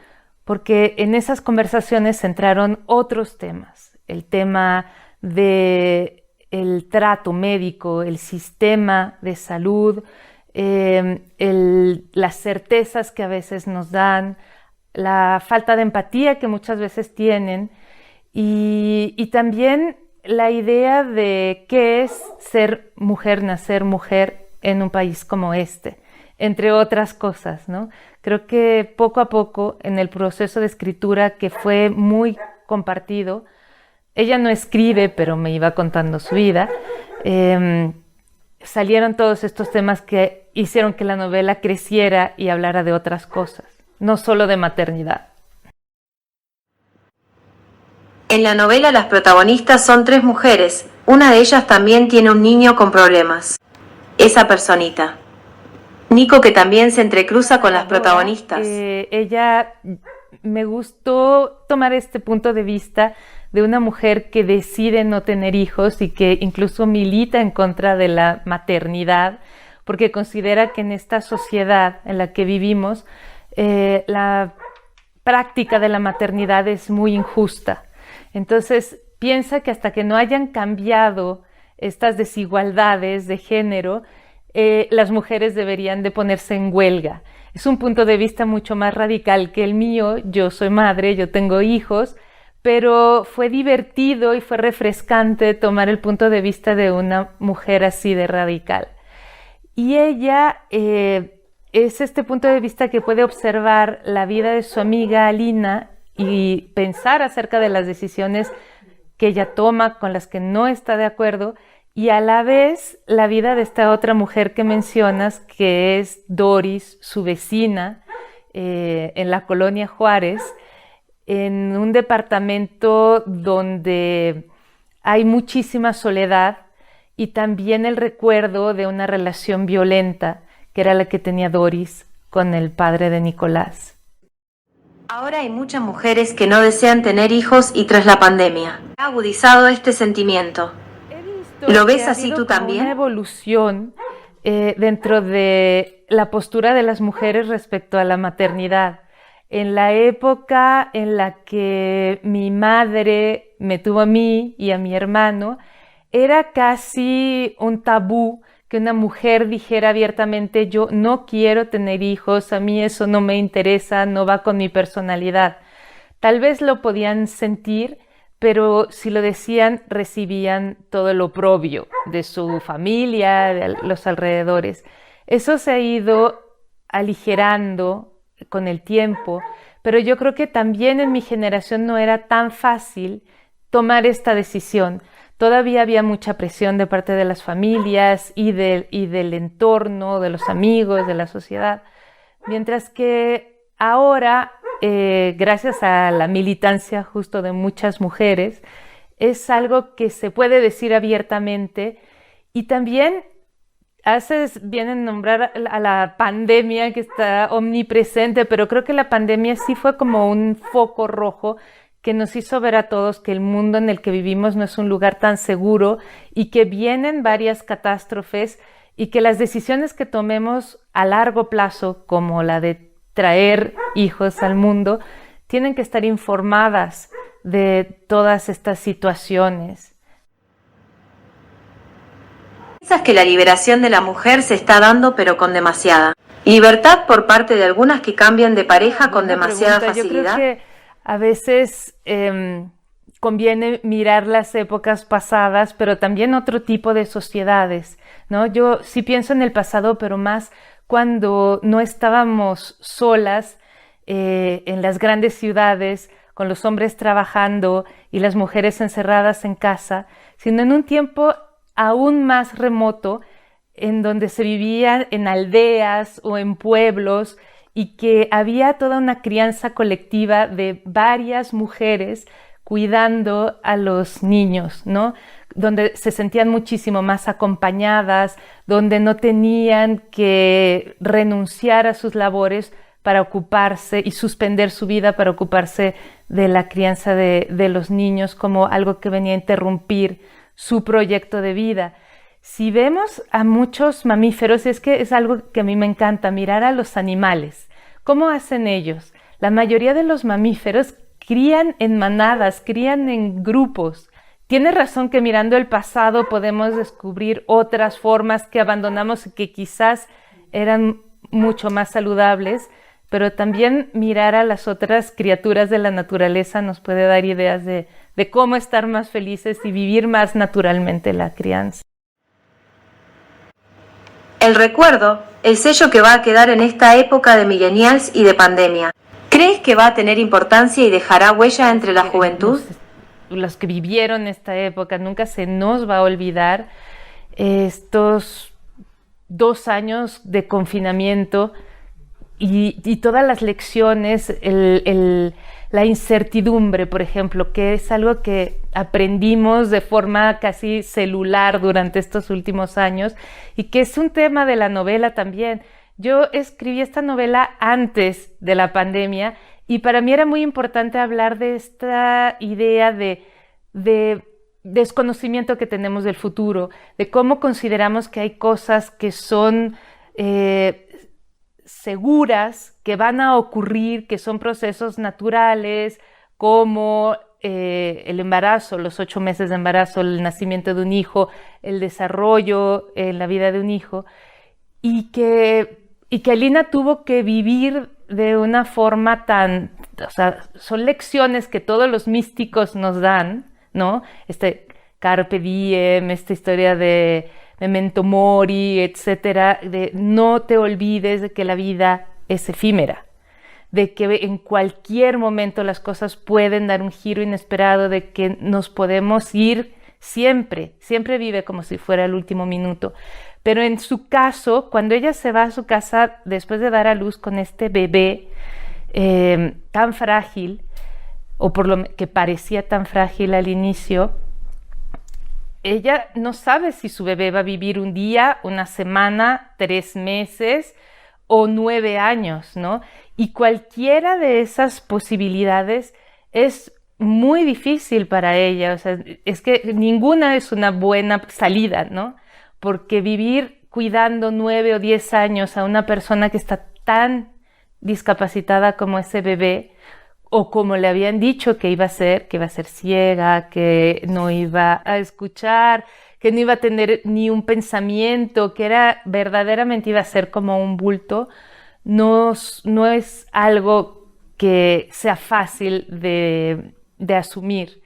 porque en esas conversaciones entraron otros temas, el tema de el trato médico, el sistema de salud, las certezas que a veces nos dan, la falta de empatía que muchas veces tienen y también la idea de qué es ser mujer, nacer mujer en un país como este, entre otras cosas, ¿no? Creo que poco a poco, en el proceso de escritura, que fue muy compartido, ella no escribe, pero me iba contando su vida, salieron todos estos temas que hicieron que la novela creciera y hablara de otras cosas, no solo de maternidad. En la novela las protagonistas son 3 mujeres, una de ellas también tiene un niño con problemas. Esa personita. Nico, que también se entrecruza con las protagonistas. Ella, me gustó tomar este punto de vista de una mujer que decide no tener hijos y que incluso milita en contra de la maternidad, porque considera que en esta sociedad en la que vivimos, la práctica de la maternidad es muy injusta. Entonces, piensa que hasta que no hayan cambiado estas desigualdades de género, las mujeres deberían de ponerse en huelga. Es un punto de vista mucho más radical que el mío. Yo soy madre, yo tengo hijos, pero fue divertido y fue refrescante tomar el punto de vista de una mujer así de radical. Y ella es este punto de vista que puede observar la vida de su amiga Alina y pensar acerca de las decisiones que ella toma, con las que no está de acuerdo, y a la vez la vida de esta otra mujer que mencionas, que es Doris, su vecina, en la colonia Juárez, en un departamento donde hay muchísima soledad y también el recuerdo de una relación violenta, que era la que tenía Doris con el padre de Nicolás. Ahora hay muchas mujeres que no desean tener hijos y tras la pandemia ha agudizado este sentimiento. ¿Lo ves así tú también? Una evolución dentro de la postura de las mujeres respecto a la maternidad. En la época en la que mi madre me tuvo a mí y a mi hermano, era casi un tabú que una mujer dijera abiertamente: yo no quiero tener hijos, a mí eso no me interesa, no va con mi personalidad. Tal vez lo podían sentir, pero si lo decían, recibían todo el oprobio de su familia, de los alrededores. Eso se ha ido aligerando con el tiempo, pero yo creo que también en mi generación no era tan fácil tomar esta decisión. Todavía había mucha presión de parte de las familias y del entorno, de los amigos, de la sociedad, mientras que ahora, gracias a la militancia justo de muchas mujeres, es algo que se puede decir abiertamente. Y también haces bien en nombrar a la pandemia, que está omnipresente, pero creo que la pandemia sí fue como un foco rojo que nos hizo ver a todos que el mundo en el que vivimos no es un lugar tan seguro y que vienen varias catástrofes y que las decisiones que tomemos a largo plazo, como la de traer hijos al mundo, tienen que estar informadas de todas estas situaciones. Piensas que la liberación de la mujer se está dando, pero con demasiada libertad por parte de algunas que cambian de pareja con demasiada facilidad. Yo creo que a veces conviene mirar las épocas pasadas, pero también otro tipo de sociedades, ¿no? Yo sí pienso en el pasado, pero más cuando no estábamos solas en las grandes ciudades, con los hombres trabajando y las mujeres encerradas en casa, sino en un tiempo aún más remoto, en donde se vivía en aldeas o en pueblos y que había toda una crianza colectiva de varias mujeres cuidando a los niños, ¿no? Donde se sentían muchísimo más acompañadas, donde no tenían que renunciar a sus labores para ocuparse y suspender su vida para ocuparse de la crianza de los niños como algo que venía a interrumpir su proyecto de vida. Si vemos a muchos mamíferos, es que es algo que a mí me encanta, mirar a los animales. ¿Cómo hacen ellos? La mayoría de los mamíferos crían en manadas, crían en grupos. Tiene razón que mirando el pasado podemos descubrir otras formas que abandonamos y que quizás eran mucho más saludables, pero también mirar a las otras criaturas de la naturaleza nos puede dar ideas de de cómo estar más felices y vivir más naturalmente la crianza. El recuerdo, el sello que va a quedar en esta época de millennials y de pandemia. ¿Crees que va a tener importancia y dejará huella entre la juventud? Los que vivieron esta época, nunca se nos va a olvidar estos 2 años de confinamiento y todas las lecciones, la incertidumbre, por ejemplo, que es algo que aprendimos de forma casi celular durante estos últimos años y que es un tema de la novela también. Yo escribí esta novela antes de la pandemia y para mí era muy importante hablar de esta idea de desconocimiento que tenemos del futuro, de cómo consideramos que hay cosas que son seguras, que van a ocurrir, que son procesos naturales, como el embarazo, los 8 meses de embarazo, el nacimiento de un hijo, el desarrollo en la vida de un hijo, y que Alina tuvo que vivir de una forma o sea, son lecciones que todos los místicos nos dan, ¿no? Carpe diem, esta historia de memento mori, etcétera, de no te olvides de que la vida es efímera, de que en cualquier momento las cosas pueden dar un giro inesperado, de que nos podemos ir siempre vive como si fuera el último minuto. Pero en su caso, cuando ella se va a su casa después de dar a luz con este bebé tan frágil, o por lo que parecía tan frágil al inicio, ella no sabe si su bebé va a vivir un día, una semana, 3 meses o 9 años, ¿no? Y cualquiera de esas posibilidades es muy difícil para ella, o sea, es que ninguna es una buena salida, ¿no? Porque vivir cuidando 9 o 10 años a una persona que está tan discapacitada como ese bebé, o como le habían dicho que iba a ser ciega, que no iba a escuchar, que no iba a tener ni un pensamiento, que verdaderamente iba a ser como un bulto, no es algo que sea fácil de asumir.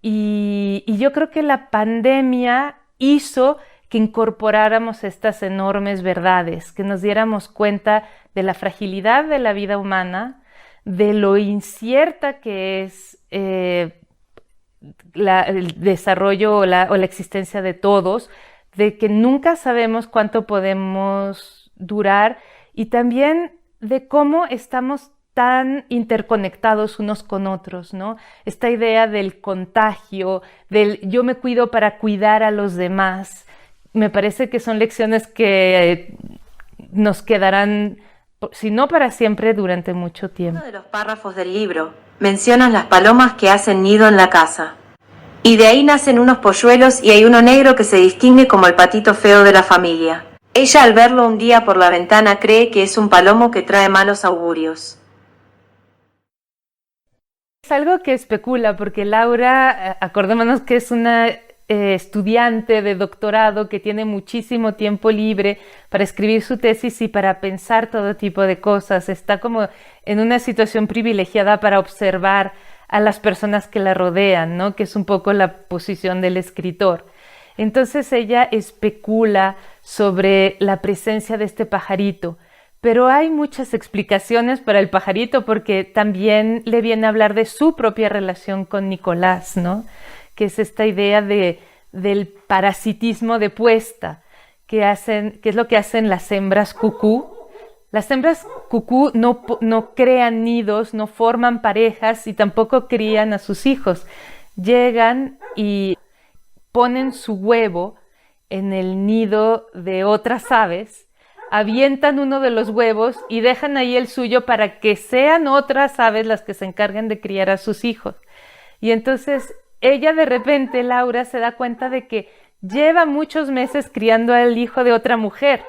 Y yo creo que la pandemia hizo que incorporáramos estas enormes verdades, que nos diéramos cuenta de la fragilidad de la vida humana, de lo incierta que es el desarrollo o la existencia de todos, de que nunca sabemos cuánto podemos durar y también de cómo estamos tan interconectados unos con otros, ¿no? Esta idea del contagio, del yo me cuido para cuidar a los demás, me parece que son lecciones que nos quedarán, si no para siempre, durante mucho tiempo. Uno de los párrafos del libro mencionan las palomas que hacen nido en la casa. Y de ahí nacen unos polluelos y hay uno negro que se distingue como el patito feo de la familia. Ella al verlo un día por la ventana cree que es un palomo que trae malos augurios. Es algo que especula porque Laura, acordémonos que es una estudiante de doctorado que tiene muchísimo tiempo libre para escribir su tesis y para pensar todo tipo de cosas. Está como en una situación privilegiada para observar a las personas que la rodean, ¿no? Que es un poco la posición del escritor. Entonces ella especula sobre la presencia de este pajarito, pero hay muchas explicaciones para el pajarito porque también le viene a hablar de su propia relación con Nicolás, ¿no? Que es esta idea del parasitismo de puesta, que es lo que hacen las hembras cucú. Las hembras cucú no crean nidos, no forman parejas y tampoco crían a sus hijos. Llegan y ponen su huevo en el nido de otras aves, avientan uno de los huevos y dejan ahí el suyo para que sean otras aves las que se encarguen de criar a sus hijos. Y entonces ella de repente, Laura, se da cuenta de que lleva muchos meses criando al hijo de otra mujer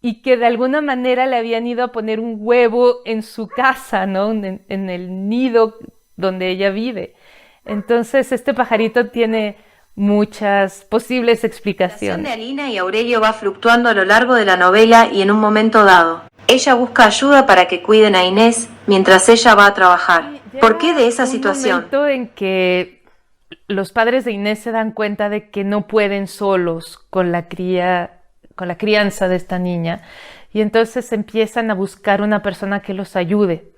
y que de alguna manera le habían ido a poner un huevo en su casa, ¿no? En el nido donde ella vive. Entonces este pajarito tiene muchas posibles explicaciones. La relación de Alina y Aurelio va fluctuando a lo largo de la novela y en un momento dado, ella busca ayuda para que cuiden a Inés mientras ella va a trabajar. ¿Por qué de esa situación? Un momento en que los padres de Inés se dan cuenta de que no pueden solos con la crianza de esta niña, y entonces empiezan a buscar una persona que los ayude.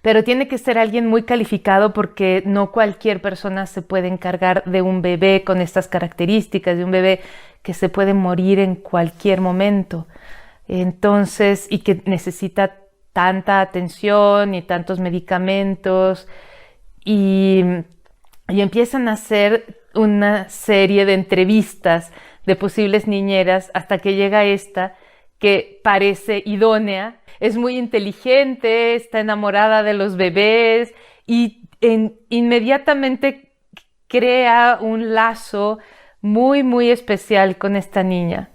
Pero tiene que ser alguien muy calificado, porque no cualquier persona se puede encargar de un bebé con estas características, de un bebé que se puede morir en cualquier momento. Entonces, y que necesita tanta atención y tantos medicamentos, y empiezan a hacer una serie de entrevistas de posibles niñeras hasta que llega esta que parece idónea, es muy inteligente, está enamorada de los bebés y inmediatamente crea un lazo muy, muy especial con esta niña.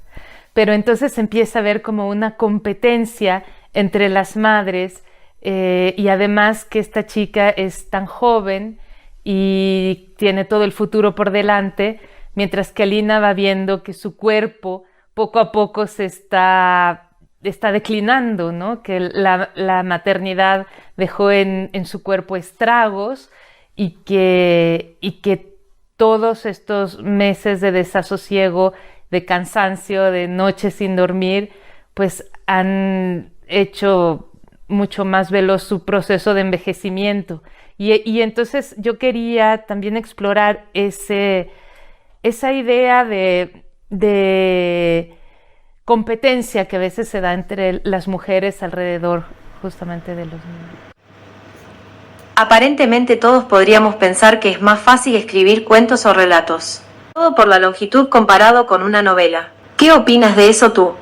Pero entonces empieza a haber como una competencia entre las madres, y además que esta chica es tan joven y tiene todo el futuro por delante, mientras que Alina va viendo que su cuerpo poco a poco se está declinando, ¿no? Que la maternidad dejó en su cuerpo estragos, y que todos estos meses de desasosiego, de cansancio, de noches sin dormir, pues han hecho mucho más veloz su proceso de envejecimiento. Y entonces yo quería también explorar esa idea de competencia que a veces se da entre las mujeres alrededor justamente de los niños. Aparentemente todos podríamos pensar que es más fácil escribir cuentos o relatos. Todo por la longitud comparado con una novela. ¿Qué opinas de eso tú?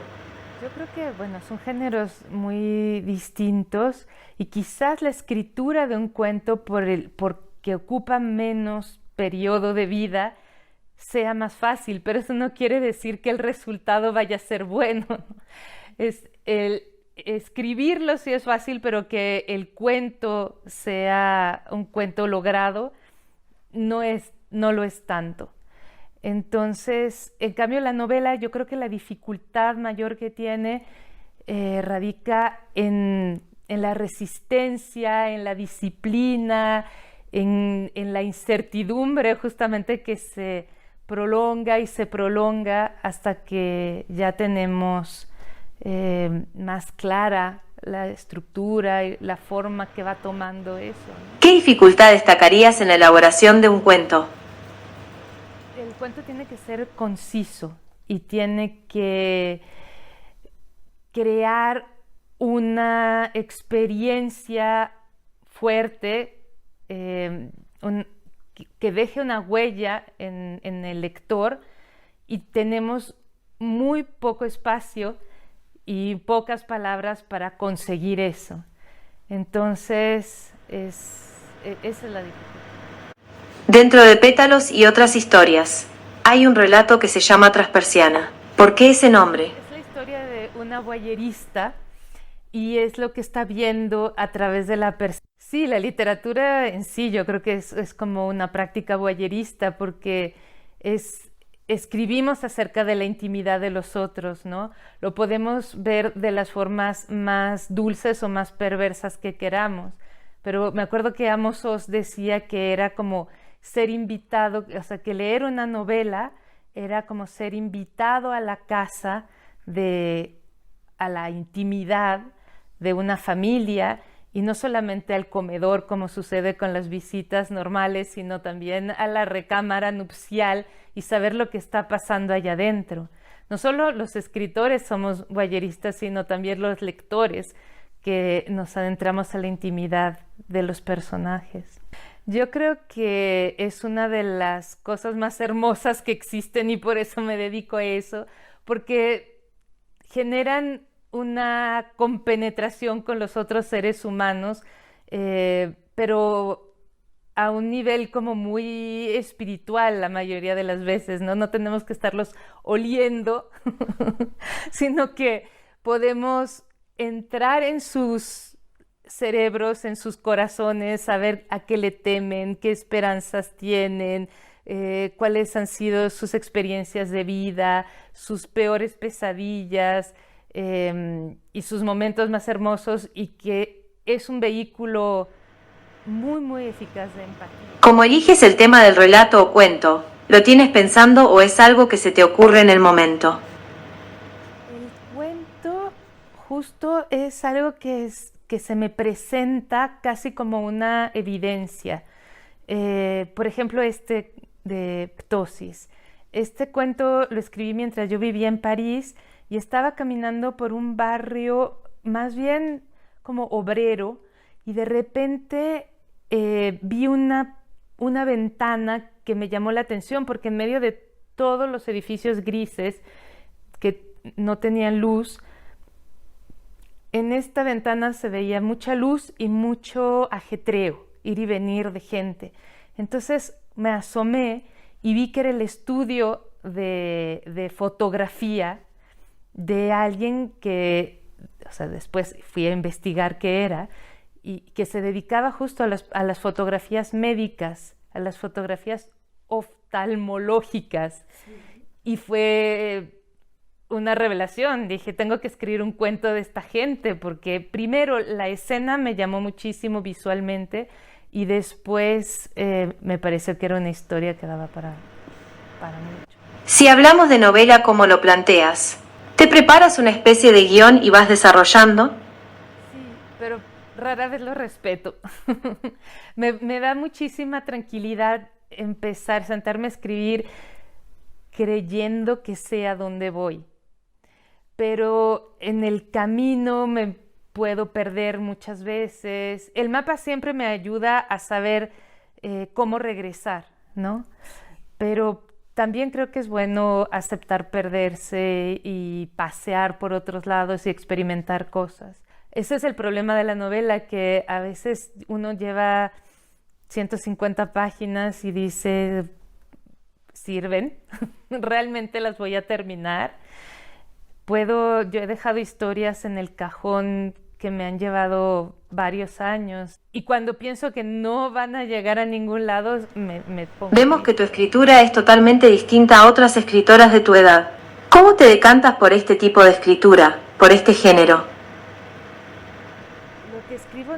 Yo creo que, bueno, son géneros muy distintos, y quizás la escritura de un cuento, porque ocupa menos periodo de vida, sea más fácil, pero eso no quiere decir que el resultado vaya a ser bueno. Escribirlo sí es fácil, pero que el cuento sea un cuento logrado no lo es tanto. Entonces, en cambio, la novela, yo creo que la dificultad mayor que tiene radica en la resistencia, en la disciplina, en la incertidumbre justamente que se prolonga y se prolonga hasta que ya tenemos más clara la estructura y la forma que va tomando eso, ¿no? ¿Qué dificultad destacarías en la elaboración de un cuento? El cuento tiene que ser conciso y tiene que crear una experiencia fuerte, que deje una huella en el lector, y tenemos muy poco espacio y pocas palabras para conseguir eso. Entonces, esa es la dificultad. Dentro de Pétalos y otras historias, hay un relato que se llama Traspersiana. ¿Por qué ese nombre? Es la historia de una voyerista, y es lo que está viendo a través de la perspectiva. Sí, la literatura en sí yo creo que es como una práctica voyerista, porque escribimos acerca de la intimidad de los otros, ¿no? Lo podemos ver de las formas más dulces o más perversas que queramos, pero me acuerdo que Amos Oz decía que era como ser invitado, o sea, que leer una novela era como ser invitado a la casa, a la intimidad de una familia, y no solamente al comedor como sucede con las visitas normales, sino también a la recámara nupcial, y saber lo que está pasando allá adentro. No solo los escritores somos voyeristas, sino también los lectores, que nos adentramos a la intimidad de los personajes. Yo creo que es una de las cosas más hermosas que existen, y por eso me dedico a eso, porque generan una compenetración con los otros seres humanos, pero a un nivel como muy espiritual la mayoría de las veces, ¿no? No tenemos que estarlos oliendo, sino que podemos entrar en sus cerebros, en sus corazones, saber a qué le temen, qué esperanzas tienen, cuáles han sido sus experiencias de vida, sus peores pesadillas, y sus momentos más hermosos, y que es un vehículo muy, muy eficaz de empatía. ¿Cómo eliges el tema del relato o cuento? ¿Lo tienes pensando o es algo que se te ocurre en el momento? El cuento justo es algo que se me presenta casi como una evidencia. Por ejemplo, este de Ptosis. Este cuento lo escribí mientras yo vivía en París y estaba caminando por un barrio más bien como obrero y de repente vi una ventana que me llamó la atención porque en medio de todos los edificios grises que no tenían luz, en esta ventana se veía mucha luz y mucho ajetreo, ir y venir de gente. Entonces me asomé y vi que era el estudio de fotografía de alguien que, o sea, después fui a investigar qué era, y que se dedicaba justo a las fotografías médicas, a las fotografías oftalmológicas. Sí. Y fue una revelación. Dije, tengo que escribir un cuento de esta gente, porque primero la escena me llamó muchísimo visualmente y después me pareció que era una historia que daba para mucho. Si hablamos de novela, ¿cómo lo planteas? ¿Te preparas una especie de guión y vas desarrollando? Sí, pero rara vez lo respeto. me da muchísima tranquilidad sentarme a escribir creyendo que sé a dónde voy. Pero en el camino me puedo perder muchas veces. El mapa siempre me ayuda a saber cómo regresar, ¿no? Pero también creo que es bueno aceptar perderse y pasear por otros lados y experimentar cosas. Ese es el problema de la novela, que a veces uno lleva 150 páginas y dice, ¿sirven? ¿Realmente las voy a terminar? Yo he dejado historias en el cajón que me han llevado varios años y cuando pienso que no van a llegar a ningún lado me pongo... Vemos que tu escritura es totalmente distinta a otras escritoras de tu edad. ¿Cómo te decantas por este tipo de escritura, por este género? Lo que escribo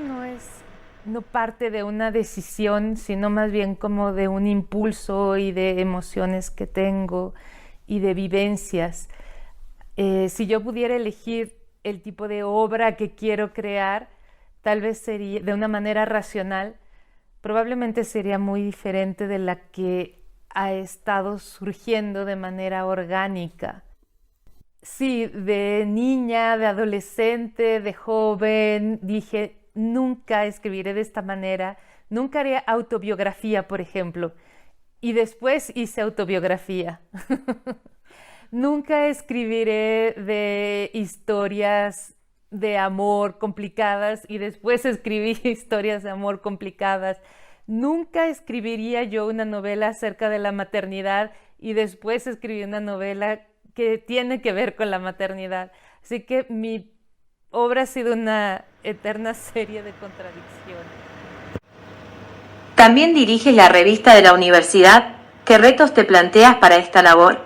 no parte de una decisión, sino más bien como de un impulso y de emociones que tengo y de vivencias. Si yo pudiera elegir el tipo de obra que quiero crear, tal vez sería de una manera racional, probablemente sería muy diferente de la que ha estado surgiendo de manera orgánica. Sí, de niña, de adolescente, de joven, dije, nunca escribiré de esta manera, nunca haré autobiografía, por ejemplo, y después hice autobiografía. Nunca escribiré de historias de amor complicadas y después escribí historias de amor complicadas. Nunca escribiría yo una novela acerca de la maternidad y después escribí una novela que tiene que ver con la maternidad. Así que mi obra ha sido una eterna serie de contradicciones. También diriges la revista de la universidad. ¿Qué retos te planteas para esta labor?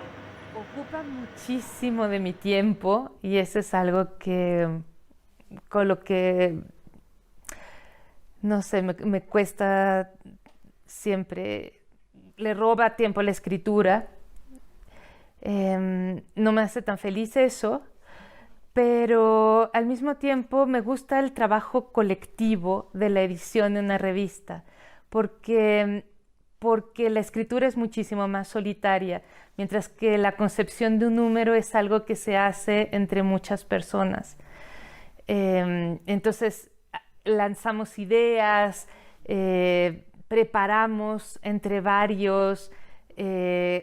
Ocupa muchísimo de mi tiempo y eso es algo con lo que, no sé, me cuesta siempre, le roba tiempo a la escritura. No me hace tan feliz eso, pero al mismo tiempo me gusta el trabajo colectivo de la edición de una revista, porque la escritura es muchísimo más solitaria, mientras que la concepción de un número es algo que se hace entre muchas personas. Entonces lanzamos ideas, preparamos entre varios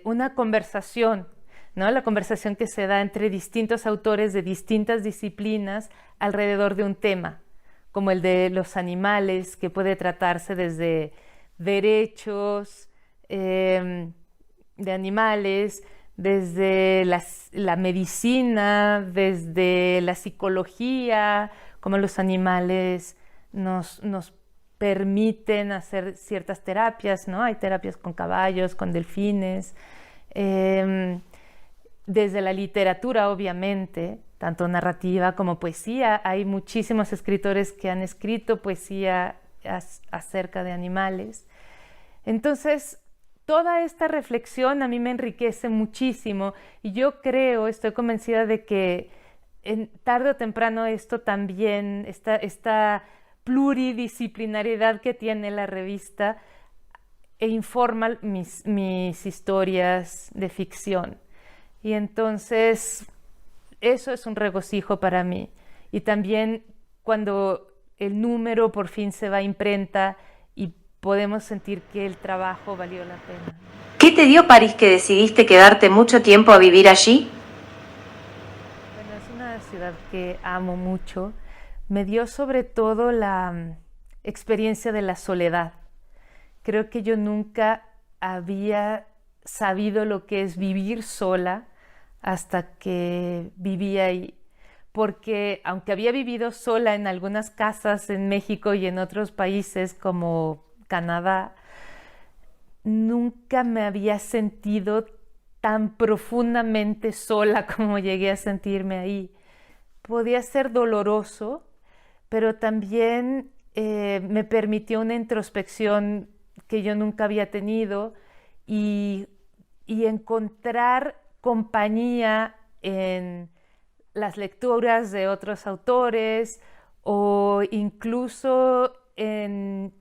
una conversación, ¿no? La conversación que se da entre distintos autores de distintas disciplinas alrededor de un tema, como el de los animales, que puede tratarse desde derechos de animales, desde la medicina, desde la psicología, cómo los animales nos permiten hacer ciertas terapias, ¿no? Hay terapias con caballos, con delfines, desde la literatura, obviamente, tanto narrativa como poesía. Hay muchísimos escritores que han escrito poesía acerca de animales. Entonces, toda esta reflexión a mí me enriquece muchísimo y yo creo, estoy convencida de que tarde o temprano esto también, esta pluridisciplinariedad que tiene la revista, informa mis historias de ficción. Y entonces eso es un regocijo para mí. Y también cuando el número por fin se va a imprenta y podemos sentir que el trabajo valió la pena. ¿Qué te dio París que decidiste quedarte mucho tiempo a vivir allí? Bueno, es una ciudad que amo mucho. Me dio sobre todo la experiencia de la soledad. Creo que yo nunca había sabido lo que es vivir sola hasta que viví ahí. Porque aunque había vivido sola en algunas casas en México y en otros países como Canadá, nunca me había sentido tan profundamente sola como llegué a sentirme ahí. Podía ser doloroso, pero también me permitió una introspección que yo nunca había tenido y encontrar compañía en las lecturas de otros autores o incluso en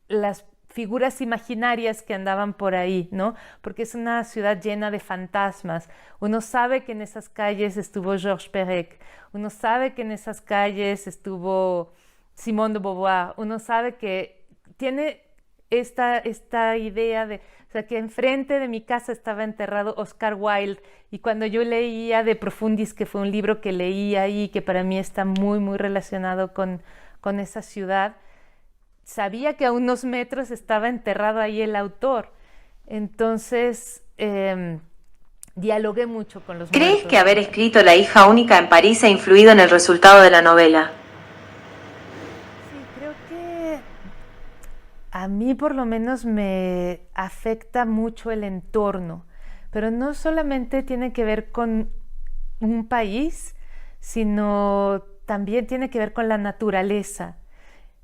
las figuras imaginarias que andaban por ahí, ¿no? Porque es una ciudad llena de fantasmas. Uno sabe que en esas calles estuvo Georges Perec, uno sabe que en esas calles estuvo Simone de Beauvoir, uno sabe que tiene esta idea de, o sea, que enfrente de mi casa estaba enterrado Oscar Wilde, y cuando yo leía De Profundis, que fue un libro que leí ahí, que para mí está muy, muy relacionado con esa ciudad, sabía que a unos metros estaba enterrado ahí el autor. Entonces, dialogué mucho con los ¿Crees muertos. que haber escrito La hija única en París ha influido en el resultado de la novela? Sí, creo que a mí por lo menos me afecta mucho el entorno, pero no solamente tiene que ver con un país, sino también tiene que ver con la naturaleza.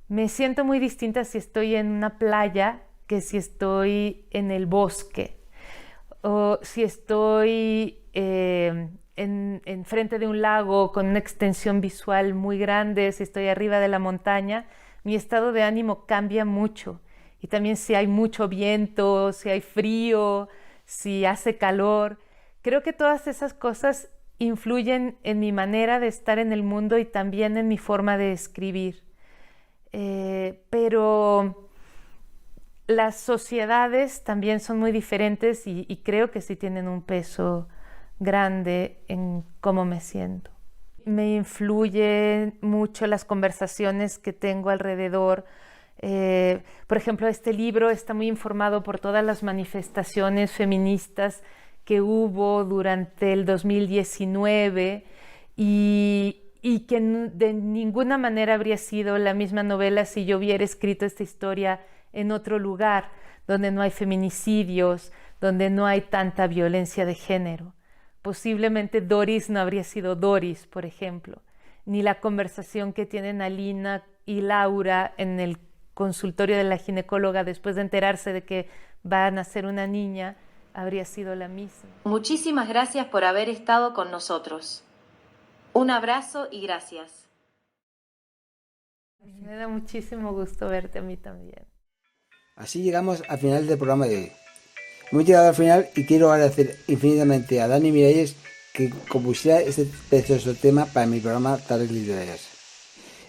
Me siento muy distinta si estoy en una playa que si estoy en el bosque, o si estoy en frente de un lago con una extensión visual muy grande, si estoy arriba de la montaña. Mi estado de ánimo cambia mucho, y también si hay mucho viento, si hay frío, si hace calor. Creo que todas esas cosas influyen en mi manera de estar en el mundo y también en mi forma de escribir. Pero las sociedades también son muy diferentes y creo que sí tienen un peso grande en cómo me siento. Me influyen mucho las conversaciones que tengo alrededor. Por ejemplo, este libro está muy informado por todas las manifestaciones feministas que hubo durante el 2019 y que de ninguna manera habría sido la misma novela si yo hubiera escrito esta historia en otro lugar, donde no hay feminicidios, donde no hay tanta violencia de género. Posiblemente Doris no habría sido Doris, por ejemplo, ni la conversación que tienen Alina y Laura en el consultorio de la ginecóloga después de enterarse de que va a nacer una niña habría sido la misma. Muchísimas gracias por haber estado con nosotros. Un abrazo y gracias. Me da muchísimo gusto verte a mí también. Así llegamos al final del programa de hoy. Hemos llegado al final y quiero agradecer infinitamente a Dani Miralles que compusiera este precioso tema para mi programa Tardes Literarias.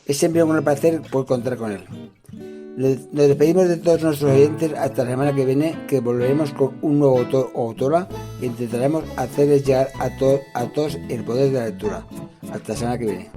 Es siempre un gran placer poder contar con él. Nos despedimos de todos nuestros oyentes hasta la semana que viene, que volveremos con un nuevo autor o autora e intentaremos hacerles llegar a todos el poder de la lectura. Hasta la semana que viene.